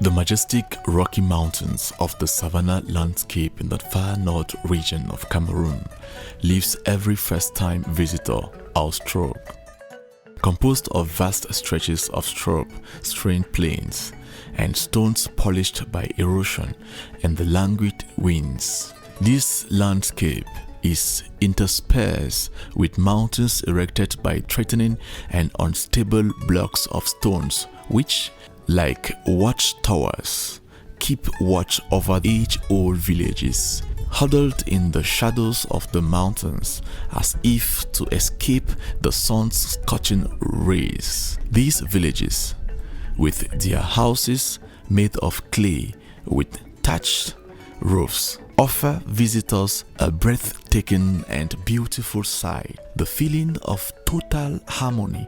The majestic Rocky Mountains of the savanna landscape in the far north region of Cameroon leaves every first-time visitor awestruck. Composed of vast stretches of strained plains and stones polished by erosion and the languid winds, this landscape is interspersed with mountains erected by threatening and unstable blocks of stones which, like watchtowers, keep watch over age-old villages, huddled in the shadows of the mountains as if to escape the sun's scorching rays. These villages, with their houses made of clay with thatched roofs, offer visitors a breathtaking and beautiful sight. The feeling of total harmony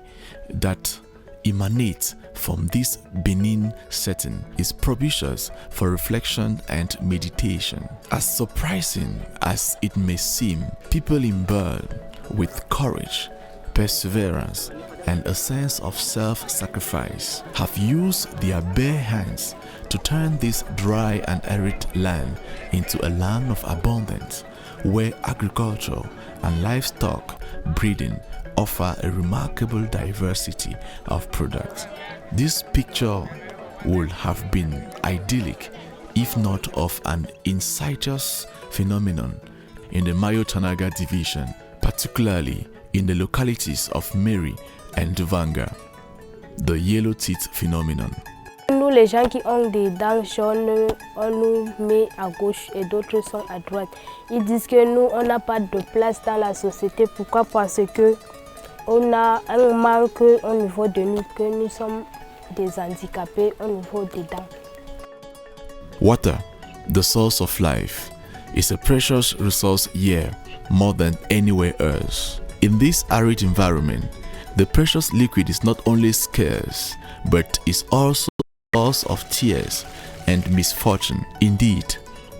that emanates from this benign setting is propitious for reflection and meditation. As surprising as it may seem, people imbued with courage, perseverance, and a sense of self-sacrifice have used their bare hands to turn this dry and arid land into a land of abundance, where agriculture and livestock breeding offer a remarkable diversity of products. This picture would have been idyllic if not of an insidious phenomenon in the Mayo-Tanaga division, particularly in the localities of Meri and Vanga, the yellow teeth phenomenon. Nous, les gens qui ont des dents jaunes, on nous met à gauche et d'autres sont à droite. Ils disent que nous, on n'a pas de place dans la société. Pourquoi? Parce que on a un manque au niveau de nous, que nous sommes des handicapés au niveau des dents. Water, the source of life, is a precious resource here more than anywhere else. In this arid environment, the precious liquid is not only scarce, but is also a source of tears and misfortune. Indeed,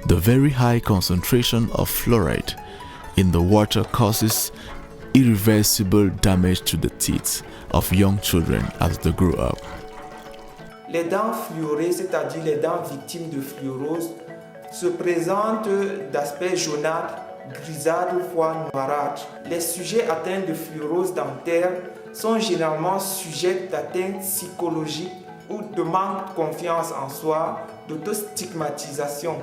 the very high concentration of fluoride in the water causes irreversible damage to the teeth of young children as they grow up. Les dents fluorées, c'est-à-dire les dents victimes de fluorose, se présentent d'aspect jaunâtre, grisâtre, voire noirâtre. Les sujets atteints de fluorose dentaire sont généralement sujets d'atteinte psychologique ou de manque de confiance en soi, d'autostigmatisation.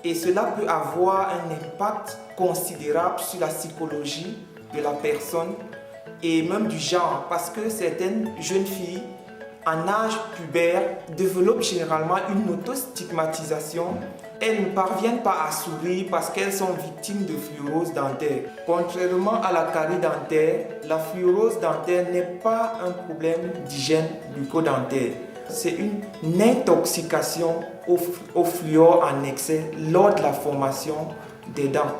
Et cela peut avoir un impact considérable sur la psychologie de la personne et même du genre, parce que certaines jeunes filles en âge pubère développent généralement une autostigmatisation. Elles ne parviennent pas à sourire parce qu'elles sont victimes de fluorose dentaire. Contrairement à la carie dentaire, la fluorose dentaire n'est pas un problème d'hygiène bucco-dentaire. C'est une intoxication au fluor en excès lors de la formation des dents.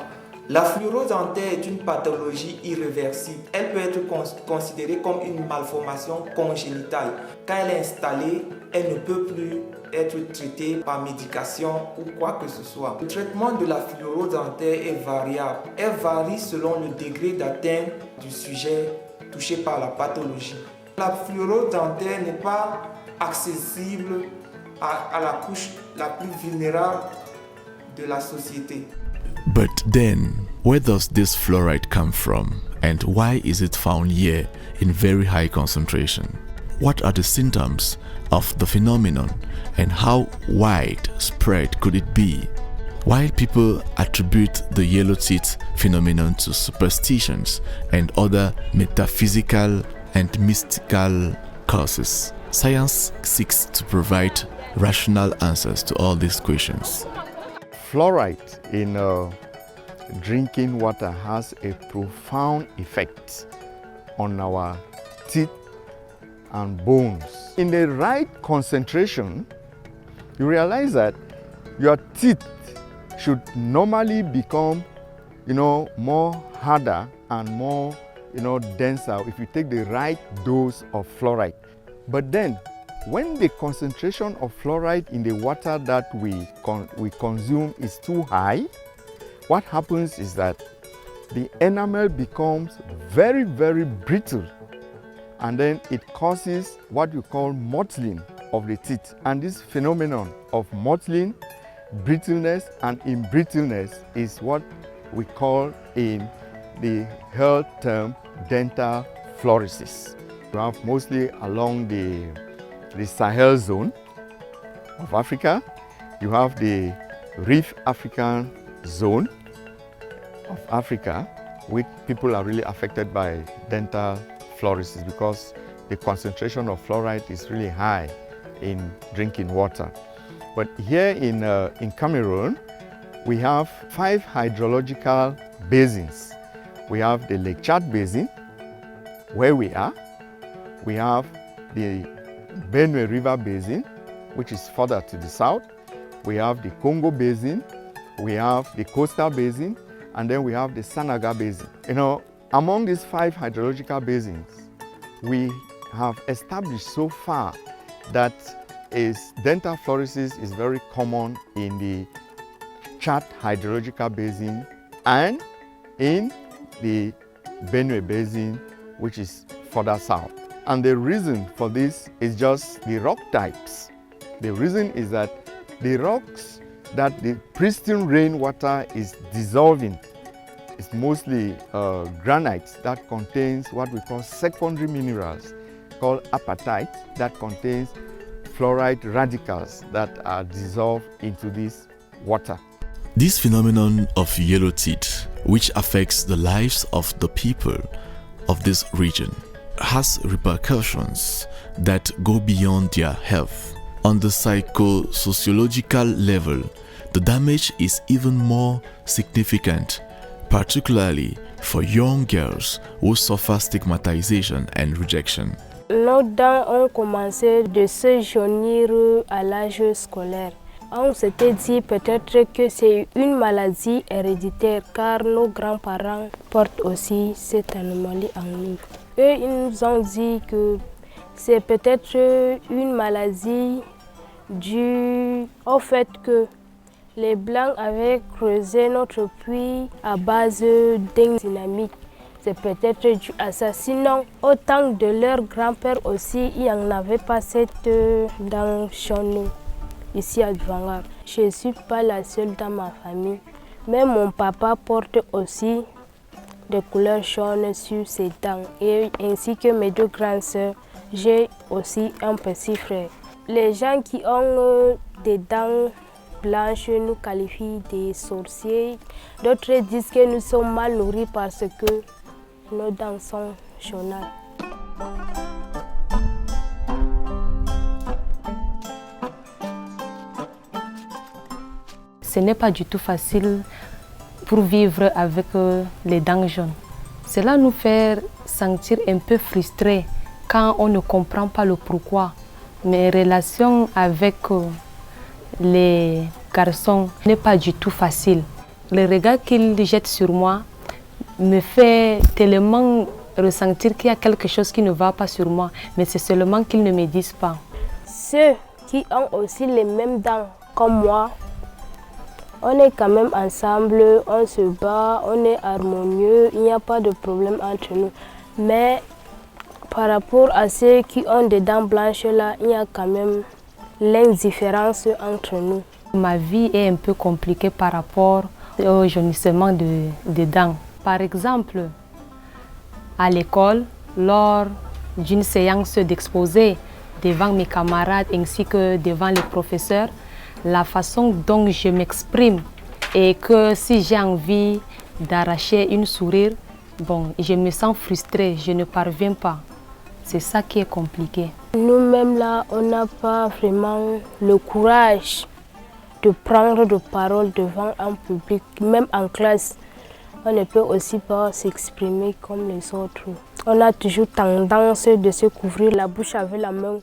La fluorose dentaire est une pathologie irréversible. Elle peut être considérée comme une malformation congénitale. Quand elle est installée, elle ne peut plus être traitée par médication ou quoi que ce soit. Le traitement de la fluorose dentaire est variable. Elle varie selon le degré d'atteinte du sujet touché par la pathologie. La fluorose dentaire n'est pas accessible à la couche la plus vulnérable de la société. But then, where does this fluoride come from, and why is it found here in very high concentration? What are the symptoms of the phenomenon, and how widespread could it be? While people attribute the yellow teeth phenomenon to superstitions and other metaphysical and mystical causes, science seeks to provide rational answers to all these questions. Fluoride in drinking water has a profound effect on our teeth and bones. In the right concentration, you realize that your teeth should normally become, more harder and more, denser if you take the right dose of fluoride. But then, when the concentration of fluoride in the water that we consume is too high, what happens is that the enamel becomes very, very brittle, and then it causes what you call mottling of the teeth. And this phenomenon of mottling, brittleness, and imbrittleness is what we call in the health term dental fluorosis. You have mostly along the Sahel zone of Africa. You have the Reef African zone of Africa, which people are really affected by dental fluorosis because the concentration of fluoride is really high in drinking water. But here in Cameroon, we have 5 hydrological basins. We have the Lake Chad Basin, where we are. We have the Benue River Basin, which is further to the south. We have the Congo Basin, we have the Coastal Basin, and then we have the Sanaga Basin. You know, among these 5 hydrological basins, we have established so far that dental fluorosis is very common in the Chad hydrological basin and in the Benue Basin, which is further south. And the reason for this is just the rock types. The reason is that the rocks that the pristine rainwater is dissolving is mostly granite that contains what we call secondary minerals called apatite that contains fluoride radicals that are dissolved into this water. This phenomenon of yellow teeth, which affects the lives of the people of this region, has repercussions that go beyond their health. On the psychosociological level, the damage is even more significant, particularly for young girls who suffer stigmatisation and rejection. Nos dents ont commencé de se jaunir à l'âge scolaire. On s'était dit peut-être que c'est une maladie héréditaire car nos grands-parents portent aussi cette anomalie en nous. Eux, ils nous ont dit que c'est peut-être une maladie due au fait que les Blancs avaient creusé notre puits à base d'un dynamite. C'est peut-être dû à ça. Sinon, au temps de leur grand-père aussi, il n'y en avait pas cette dent jaune ici à Dvangar. Je ne suis pas la seule dans ma famille. Mais mon papa porte aussi des couleurs jaunes sur ses dents. Et ainsi que mes 2 grandes sœurs, j'ai aussi un petit frère. Les gens qui ont des dents blanches nous qualifient de sorciers. D'autres disent que nous sommes mal nourris parce que nos dents sont jaunâtres. Ce n'est pas du tout facile pour vivre avec les dents jaunes. Cela nous fait sentir un peu frustrés quand on ne comprend pas le pourquoi. Mes relations avec les garçons n'est pas du tout facile. Le regard qu'ils jettent sur moi me fait tellement ressentir qu'il y a quelque chose qui ne va pas sur moi, mais c'est seulement qu'ils ne me disent pas. Ceux qui ont aussi les mêmes dents comme moi, on est quand même ensemble, on se bat, on est harmonieux, il n'y a pas de problème entre nous. Mais par rapport à ceux qui ont des dents blanches là, il y a quand même l'indifférence entre nous. Ma vie est un peu compliquée par rapport au jaunissement des dents. Par exemple, à l'école, lors d'une séance d'exposé devant mes camarades ainsi que devant les professeurs, la façon dont je m'exprime et que si j'ai envie d'arracher une sourire, bon, je me sens frustrée, je ne parviens pas. C'est ça qui est compliqué. Nous-mêmes là, on n'a pas vraiment le courage de prendre de parole devant un public, même en classe. On ne peut aussi pas s'exprimer comme les autres. On a toujours tendance de se couvrir la bouche avec la main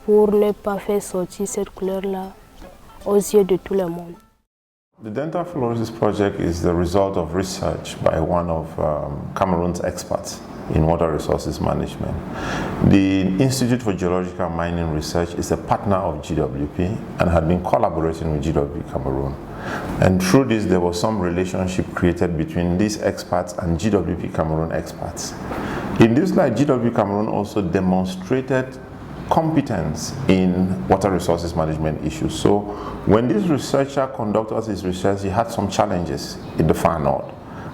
pour ne pas faire sortir cette couleur-là aux yeux de tout le monde. The Dental Fluorosis Project is the result of research by one of Cameroon's experts in water resources management. The Institute for Geological Mining Research is a partner of GWP and had been collaborating with GWP Cameroon. And through this, there was some relationship created between these experts and GWP Cameroon experts. In this light, GWP Cameroon also demonstrated competence in water resources management issues. So when this researcher conducted his research, he had some challenges in the far north.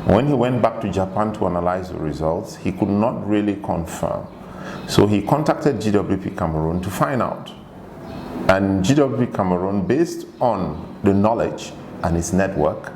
When he went back to Japan to analyze the results, he could not really confirm. So he contacted GWP Cameroon to find out. And GWP Cameroon, based on the knowledge and its network,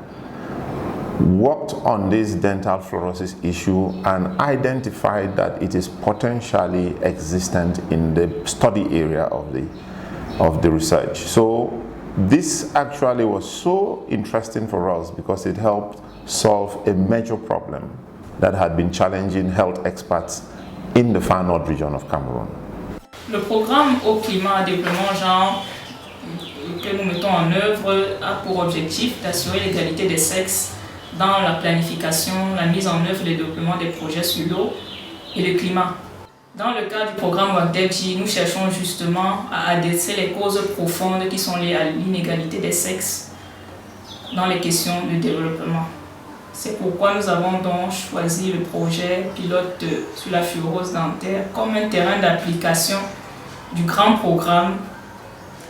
worked on this dental fluorosis issue and identified that it is potentially existent in the study area of the research. So this actually was so interesting for us because it helped solve a major problem that had been challenging health experts in the far north region of Cameroon. Le programme Eau Climat Développement Genre que nous mettons en œuvre a pour objectif d'assurer l'égalité des sexes dans la planification, la mise en œuvre et le développement des projets sur l'eau et le climat. Dans le cadre du programme WACDEPJ, nous cherchons justement à adresser les causes profondes qui sont liées à l'inégalité des sexes dans les questions de développement. C'est pourquoi nous avons donc choisi le projet pilote sur la fluorose dentaire comme un terrain d'application du grand programme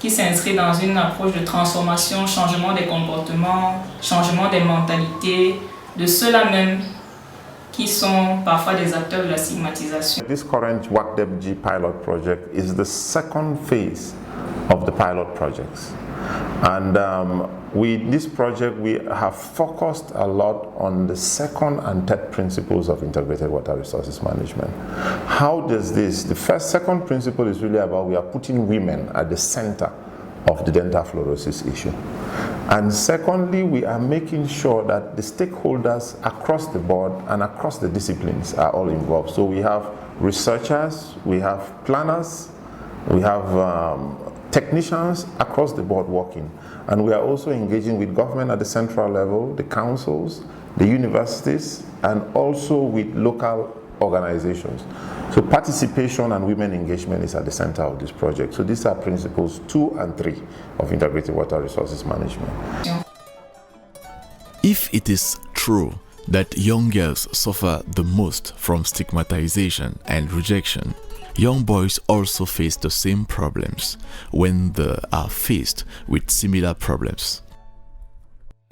qui s'inscrit dans une approche de transformation, changement des comportements, changement des mentalités, de ceux-là même qui sont parfois des acteurs de la stigmatisation. This current WACDEPJ pilot project is the second phase of the pilot projects. And with this project, we have focused a lot on the second and third principles of integrated water resources management. How does this, the second principle is really about we are putting women at the center of the dental fluorosis issue. And secondly, we are making sure that the stakeholders across the board and across the disciplines are all involved. So we have researchers, we have planners, we have technicians across the board working. And we are also engaging with government at the central level, the councils, the universities, and also with local organizations. So participation and women engagement is at the center of this project. So these are principles 2 and 3 of integrated water resources management. If it is true that young girls suffer the most from stigmatization and rejection, young boys also face the same problems when they are faced with similar problems.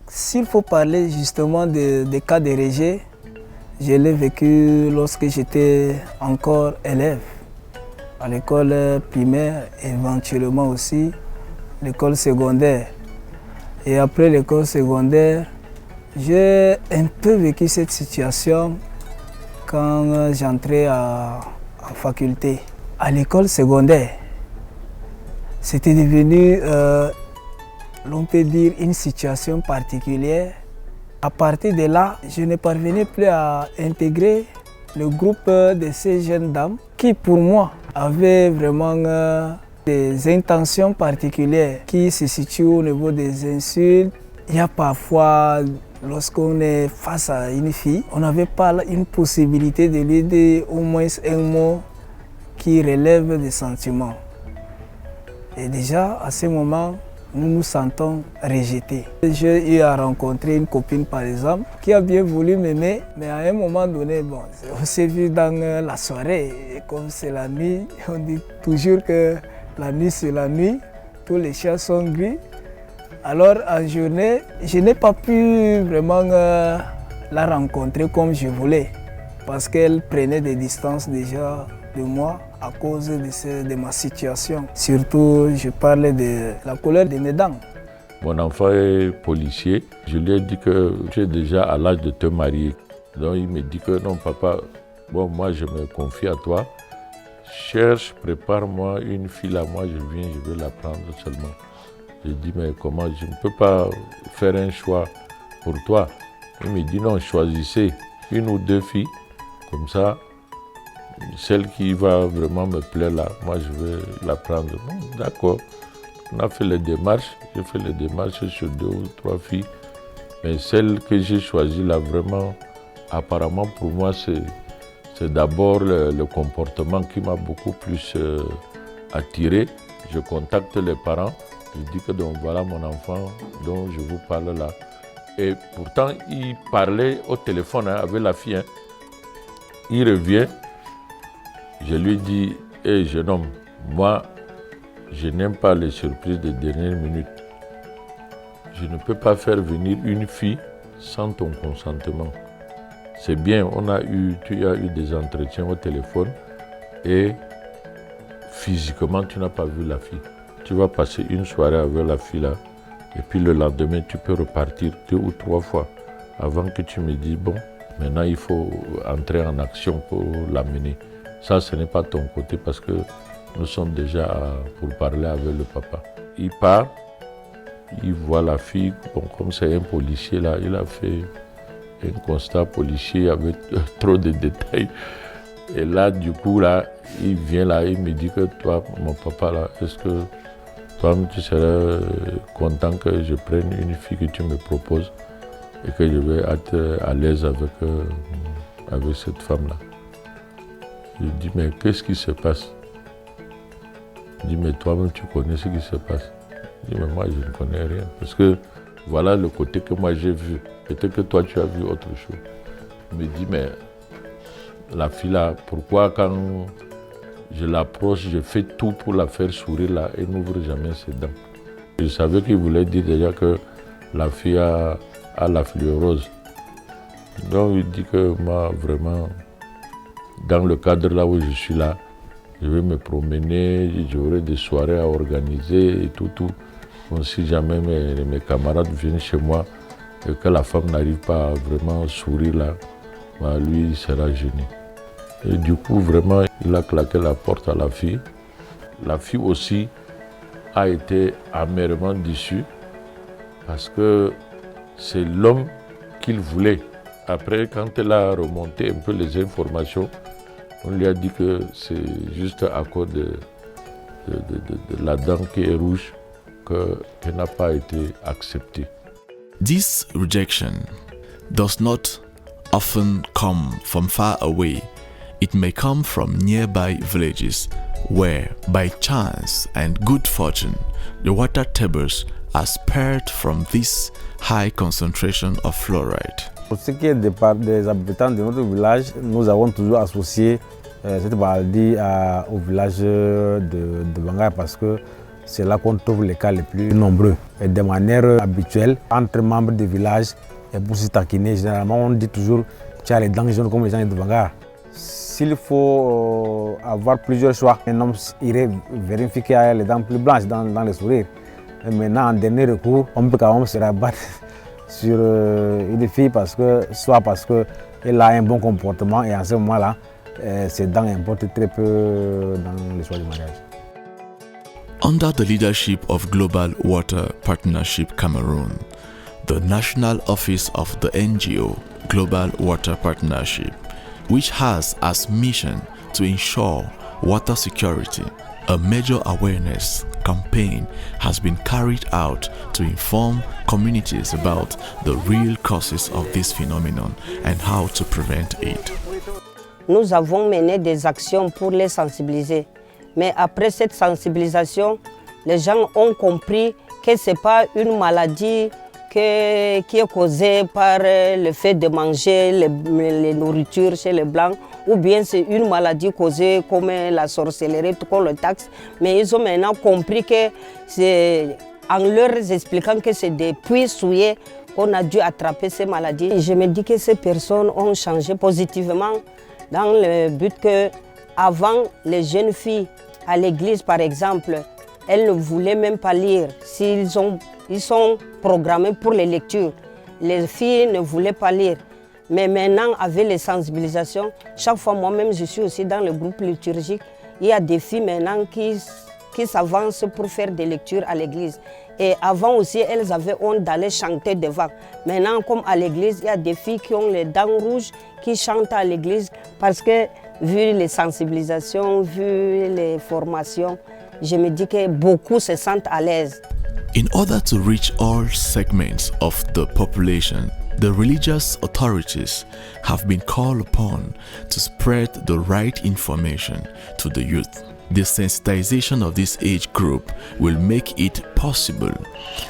S'il faut parler justement des cas de rejet, je l'ai vécu lorsque j'étais encore élève, à l'école primaire, éventuellement aussi l'école secondaire. Et après l'école secondaire, j'ai un peu vécu cette situation quand j'entrais en faculté. À l'école secondaire, c'était devenu, l'on peut dire, une situation particulière. À partir de là, je ne parvenais plus à intégrer le groupe de ces jeunes dames qui, pour moi, avaient vraiment des intentions particulières qui se situent au niveau des insultes. Il y a parfois, lorsqu'on est face à une fille, on n'avait pas une possibilité de lui dire au moins un mot qui relève des sentiments. Et déjà, à ce moment, nous nous sentons rejetés. J'ai eu à rencontrer une copine, par exemple, qui a bien voulu m'aimer, mais à un moment donné, bon, on s'est vu dans la soirée. Et comme c'est la nuit, on dit toujours que la nuit c'est la nuit, tous les chats sont gris. Alors en journée, je n'ai pas pu vraiment la rencontrer comme je voulais, parce qu'elle prenait des distances déjà de moi à cause de ma situation. Surtout, je parlais de la couleur de mes dents. Mon enfant est policier. Je lui ai dit que tu es déjà à l'âge de te marier. Donc il me dit que non papa, bon moi je me confie à toi. Cherche, prépare-moi une fille à moi, je viens, je veux la prendre seulement. J'ai dit mais comment, je ne peux pas faire un choix pour toi. Il me dit non, choisissez une ou deux filles, comme ça. Celle qui va vraiment me plaire là, moi je vais la prendre. Bon, d'accord, on a fait les démarches, j'ai fait les démarches sur 2 ou 3 filles. Mais celle que j'ai choisie là, vraiment, apparemment pour moi, c'est d'abord le comportement qui m'a beaucoup plus attiré. Je contacte les parents, je dis que donc voilà mon enfant dont je vous parle là. Et pourtant, il parlait au téléphone avec la fille. Il revient. Je lui dis, hé jeune homme, Moi, je n'aime pas les surprises de dernière minute. Je ne peux pas faire venir une fille sans ton consentement. C'est bien, tu as eu des entretiens au téléphone et physiquement, tu n'as pas vu la fille. Tu vas passer une soirée avec la fille là et puis le lendemain, tu peux repartir 2 ou 3 fois avant que tu me dises, bon, maintenant il faut entrer en action pour l'amener. Ça, ce n'est pas ton côté parce que nous sommes déjà pour parler avec le papa. Il part, il voit la fille, bon, comme c'est un policier là, il a fait un constat policier avec trop de détails. Et là, du coup, là, il vient là, il me dit que toi, mon papa là, est-ce que toi, tu serais content que je prenne une fille que tu me proposes et que je vais être à l'aise avec cette femme-là. Je dis, mais qu'est-ce qui se passe? Il dit, mais toi-même, tu connais ce qui se passe. Je dis, mais moi, je ne connais rien. Parce que voilà le côté que moi j'ai vu. Peut-être que toi, tu as vu autre chose. Il me dit, mais la fille là, pourquoi quand je l'approche, je fais tout pour la faire sourire là et n'ouvre jamais ses dents. Je savais qu'il voulait dire déjà que la fille a la fluorose. Donc il dit que moi vraiment, dans le cadre là où je suis là, je vais me promener, j'aurai des soirées à organiser et tout. Bon, si jamais mes camarades viennent chez moi et que la femme n'arrive pas à vraiment sourire là, bah, lui il sera gêné. Et du coup, vraiment, il a claqué la porte à la fille. La fille aussi a été amèrement déçue parce que c'est l'homme qu'il voulait. Après, quand elle a remonté un peu les informations, on lui a dit que c'est juste à cause de la dent qui est rouge qu'elle n'a pas été acceptée. This rejection does not often come from far away. It may come from nearby villages where, by chance and good fortune, the water tables are spared from this high concentration of fluoride. Pour ce qui est des habitants de notre village, nous avons toujours associé cette maladie au village de Bangara parce que c'est là qu'on trouve les cas les plus nombreux. Et de manière habituelle, entre membres du village, et pour se taquiner, généralement on dit toujours tu as les dents jaunes comme les gens de Bangara. S'il faut avoir plusieurs choix, un homme irait vérifier qu'il y a les dents plus blanches dans le sourire. Et maintenant, en dernier recours, on peut quand même se rabattre sur une fille soit parce qu'elle a un bon comportement et à ce moment-là, ses dents importent très peu dans le choix du mariage. Under the leadership of Global Water Partnership Cameroon, the National Office of the NGO Global Water Partnership, which has as mission to ensure water security, a major awareness campaign has been carried out to inform communities about the real causes of this phenomenon and how to prevent it. Nous avons mené des actions pour les sensibiliser. Mais après cette sensibilisation, les gens ont compris que ce n'est pas une maladie qui est causée par le fait de manger les nourritures chez les Blancs, ou bien c'est une maladie causée comme la sorcellerie, tout qu'on le taxe. Mais ils ont maintenant compris que c'est en leur expliquant que c'est des puits souillés qu'on a dû attraper ces maladies. Je me dis que ces personnes ont changé positivement dans le but que avant les jeunes filles à l'église par exemple, elles ne voulaient même pas lire. Ils sont programmés pour les lectures. Les filles ne voulaient pas lire. Mais maintenant, avec les sensibilisations, chaque fois moi-même je suis aussi dans le groupe liturgique, il y a des filles maintenant qui s'avancent pour faire des lectures à l'église. Et avant aussi, elles avaient honte d'aller chanter devant. Maintenant, comme à l'église, il y a des filles qui ont les dents rouges qui chantent à l'église parce que, vu les sensibilisations, vu les formations, je me dis que beaucoup se sentent à l'aise. In order to reach all segments of the population, the religious authorities have been called upon to spread the right information to the youth. The sensitization of this age group will make it possible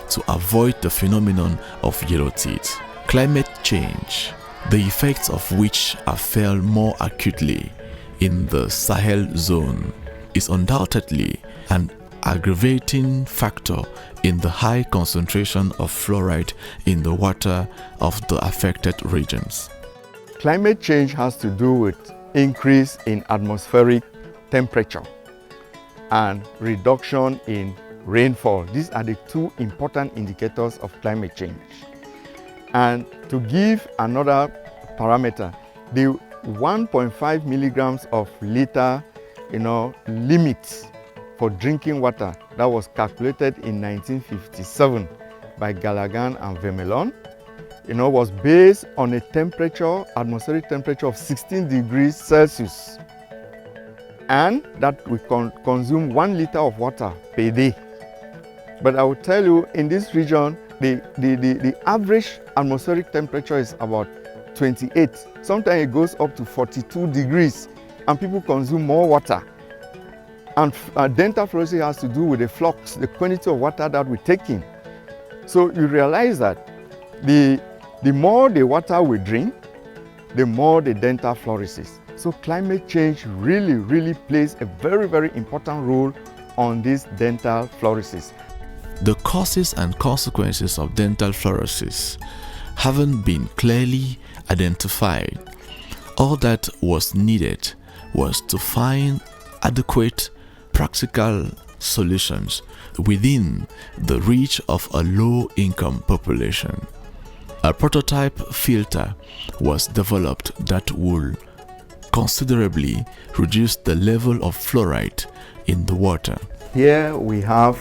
to avoid the phenomenon of yellow teeth. Climate change, the effects of which are felt more acutely in the Sahel zone, is undoubtedly an aggravating factor in the high concentration of fluoride in the water of the affected regions. Climate change has to do with increase in atmospheric temperature and reduction in rainfall. These are the two important indicators of climate change. And to give another parameter, the 1.5 milligrams of liter limit for drinking water that was calculated in 1957 by Gallagher and Vermeulen, was based on a temperature, atmospheric temperature of 16 degrees Celsius, and that we consume 1 liter of water per day. But I will tell you, in this region, the average atmospheric temperature is about 28. Sometimes it goes up to 42 degrees, and people consume more water. And dental fluorosis has to do with the flux, the quantity of water that we take in. So you realize that the more the water we drink, the more the dental fluorosis. So climate change really plays a very important role on this dental fluorosis. The causes and consequences of dental fluorosis haven't been clearly identified. All that was needed was to find adequate practical solutions within the reach of a low-income population. A prototype filter was developed that would considerably reduce the level of fluoride in the water. Here we have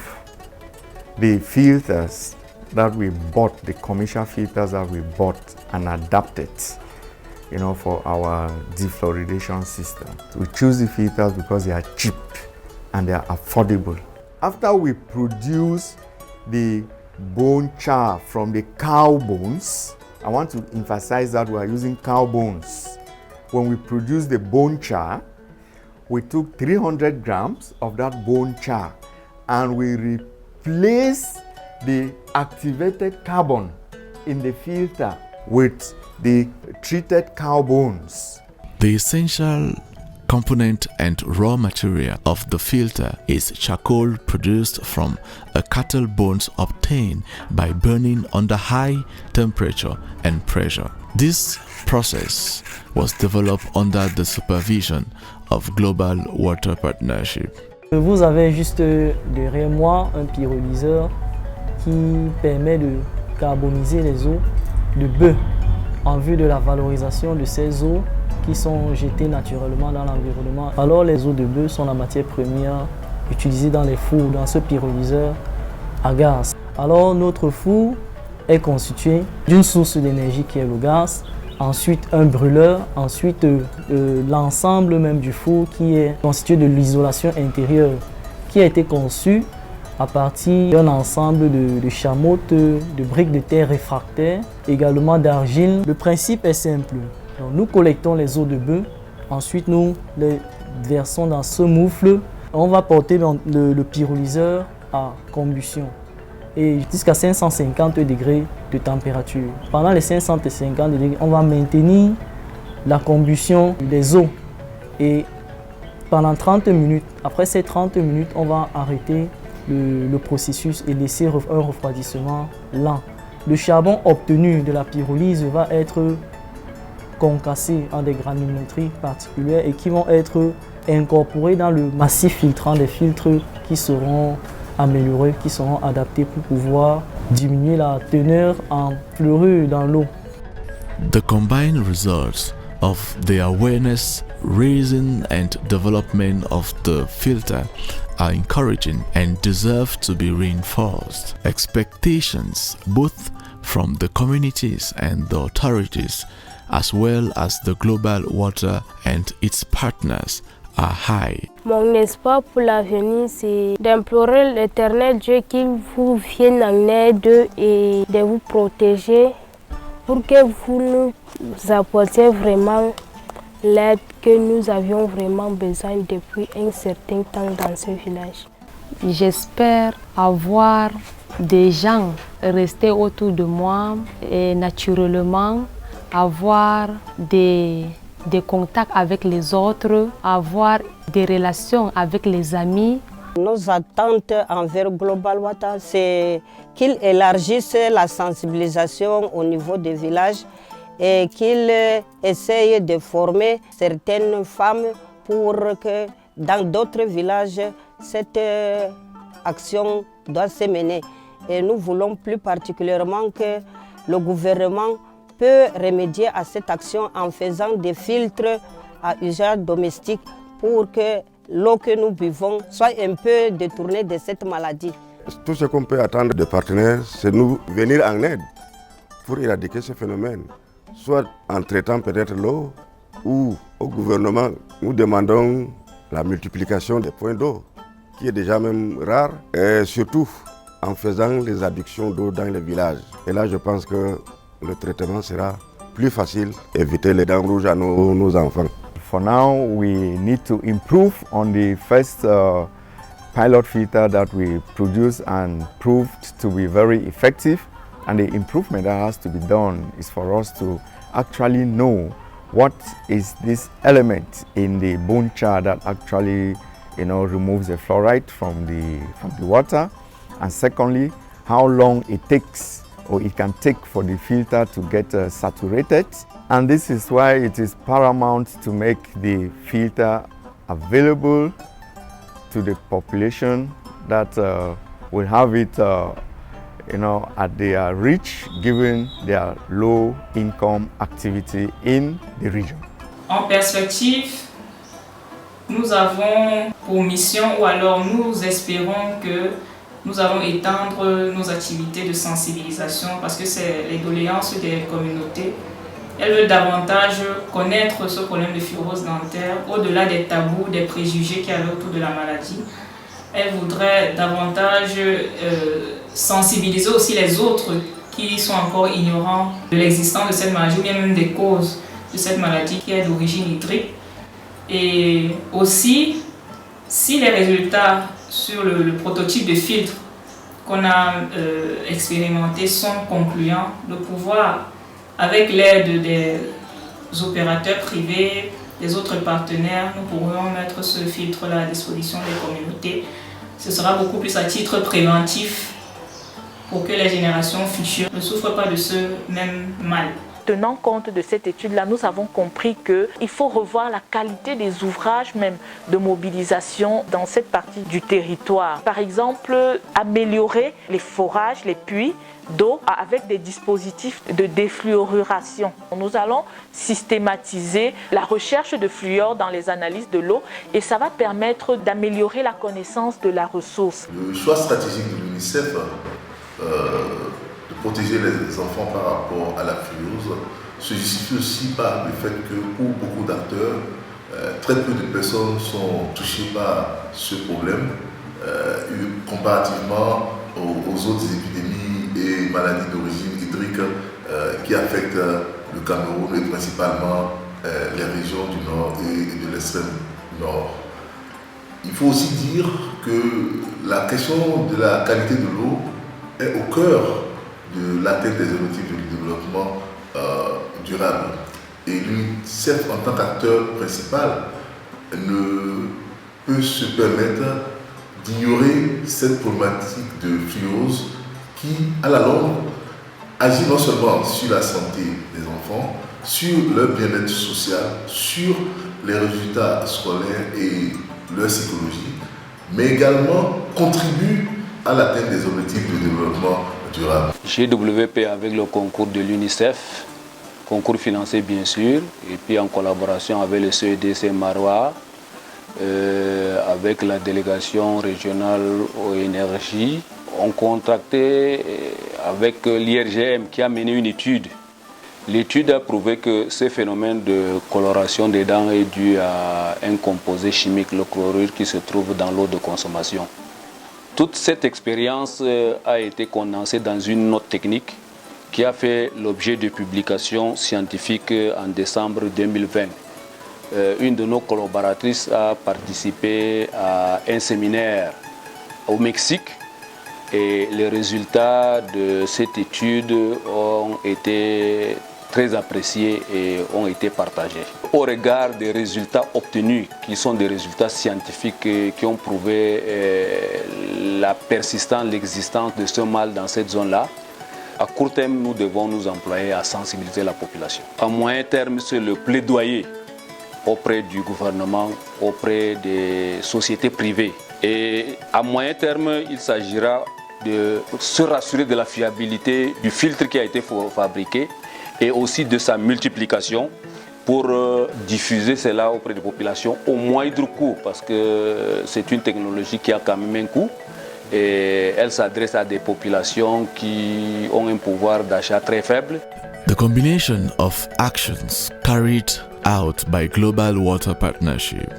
the filters that we bought, the commercial filters that we bought and adapted, for our defluoridation system. We choose the filters because they are cheap and they are affordable. After we produce the bone char from the cow bones, I want to emphasize that we are using cow bones. When we produce the bone char, we took 300 grams of that bone char and we replace the activated carbon in the filter with the treated cow bones. The essential component and raw material of the filter is charcoal produced from a cattle bones obtained by burning under high temperature and pressure. This process was developed under the supervision of Global Water Partnership. Vous avez juste derrière moi un pyrolyseur qui permet de carboniser les eaux de bœuf en vue de la valorisation de ces eaux qui sont jetées naturellement dans l'environnement. Alors les eaux de bœuf sont la matière première utilisée dans les fours, dans ce pyrolyseur à gaz. Alors notre four est constitué d'une source d'énergie qui est le gaz, ensuite un brûleur, ensuite l'ensemble même du four qui est constitué de l'isolation intérieure qui a été conçue à partir d'un ensemble de chamottes, de briques de terre réfractaires, également d'argile. Le principe est simple. Donc, nous collectons les eaux de bœuf, ensuite nous les versons dans ce moufle. On va porter le pyrolyseur à combustion et jusqu'à 550 degrés de température. Pendant les 550 degrés, on va maintenir la combustion des eaux et pendant 30 minutes, après ces 30 minutes, on va arrêter le processus et laisser un refroidissement lent. Le charbon obtenu de la pyrolyse va être concassés en des granulométries particulières et qui vont être incorporés dans le massif filtrant des filtres qui seront améliorés, qui seront adaptés pour pouvoir diminuer la teneur en fluorure dans l'eau. The combined results of the awareness raising and development of the filter are encouraging and deserve to be reinforced. Expectations both from the communities and the authorities as well as the Global Water and its partners are high. Mon espoir pour l'avenir, c'est d'implorer l'Éternel Dieu qu'il vous vienne en aide et de vous protéger pour que vous nous apportiez vraiment l'aide que nous avions vraiment besoin depuis un certain temps dans ce village. J'espère avoir des gens restés autour de moi et naturellement avoir des des contacts avec les autres, avoir des relations avec les amis. Nos attentes envers Global Water, c'est qu'ils élargissent la sensibilisation au niveau des villages et qu'ils essayent de former certaines femmes pour que dans d'autres villages, cette action doit se mener. Et nous voulons plus particulièrement que le gouvernement peut remédier à cette action en faisant des filtres à usage domestique pour que l'eau que nous buvons soit un peu détournée de cette maladie. Tout ce qu'on peut attendre des partenaires, c'est nous venir en aide pour éradiquer ce phénomène. Soit en traitant peut-être l'eau ou au gouvernement, nous demandons la multiplication des points d'eau, qui est déjà même rare, et surtout en faisant les adductions d'eau dans les villages. Et là, je pense que le traitement sera plus facile, éviter les dents rouges à nos enfants. For now, we need to improve on the first pilot filter that we produced and proved to be very effective. And the improvement that has to be done is for us to actually know what is this element in the bone char that actually, removes the fluoride from the water. And secondly, how long it takes or it can take for the filter to get saturated. And this is why it is paramount to make the filter available to the population that will have it at their reach, given their low income activity in the region. En perspective, nous avons pour mission, ou alors nous espérons que nous allons étendre nos activités de sensibilisation parce que c'est les doléances des communautés. Elles veulent davantage connaître ce problème de fibrose dentaire au-delà des tabous, des préjugés qu'il y a autour de la maladie. Elles voudraient davantage sensibiliser aussi les autres qui sont encore ignorants de l'existence de cette maladie ou bien même des causes de cette maladie qui est d'origine hydrique. Et aussi, si les résultats sur le prototype de filtre qu'on a expérimenté sont concluants, de pouvoir, avec l'aide des opérateurs privés, des autres partenaires, nous pourrons mettre ce filtre-là à disposition des communautés. Ce sera beaucoup plus à titre préventif pour que les générations futures ne souffrent pas de ce même mal. Tenant compte de cette étude-là, nous avons compris qu'il faut revoir la qualité des ouvrages même de mobilisation dans cette partie du territoire. Par exemple, améliorer les forages, les puits d'eau avec des dispositifs de défluoration. Nous allons systématiser la recherche de fluor dans les analyses de l'eau et ça va permettre d'améliorer la connaissance de la ressource. Le choix stratégique de l'UNICEF de protéger les enfants par rapport à la fluorose se justifie aussi par le fait que pour beaucoup d'acteurs, très peu de personnes sont touchées par ce problème comparativement aux autres épidémies et maladies d'origine hydrique qui affectent le Cameroun et principalement les régions du nord et de l'extrême nord. Il faut aussi dire que la question de la qualité de l'eau est au cœur de l'atteinte des objectifs de développement durable. Et l'UNICEF, en tant qu'acteur principal, ne peut se permettre d'ignorer cette problématique de fluorose qui, à la longue, agit non seulement sur la santé des enfants, sur leur bien-être social, sur les résultats scolaires et leur psychologie, mais également contribue à l'atteinte des objectifs de développement durable. GWP avec le concours de l'UNICEF, concours financé bien sûr, et puis en collaboration avec le CEDC Marois, avec la délégation régionale aux énergies, ont contracté avec l'IRGM qui a mené une étude. L'étude a prouvé que ce phénomène de coloration des dents est dû à un composé chimique, le chlorure, qui se trouve dans l'eau de consommation. Toute cette expérience a été condensée dans une note technique qui a fait l'objet de publications scientifiques en décembre 2020. Une de nos collaboratrices a participé à un séminaire au Mexique et les résultats de cette étude ont été très appréciés et ont été partagés. Au regard des résultats obtenus, qui sont des résultats scientifiques qui ont prouvé la persistance, l'existence de ce mal dans cette zone-là, à court terme, nous devons nous employer à sensibiliser la population. À moyen terme, c'est le plaidoyer auprès du gouvernement, auprès des sociétés privées. Et à moyen terme, il s'agira de se rassurer de la fiabilité du filtre qui a été fabriqué et aussi de sa multiplication pour diffuser cela auprès des populations au moindre coût, parce que c'est une technologie qui a quand même un coût et elle s'adresse à des populations qui ont un pouvoir d'achat très faible. The combination of actions carried out by Global Water Partnership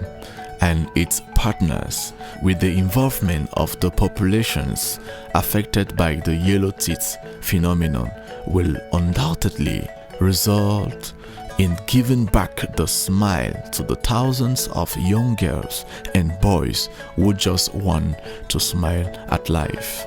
and its partners, with the involvement of the populations affected by the yellow teeth phenomenon, will undoubtedly result in giving back the smile to the thousands of young girls and boys who just want to smile at life.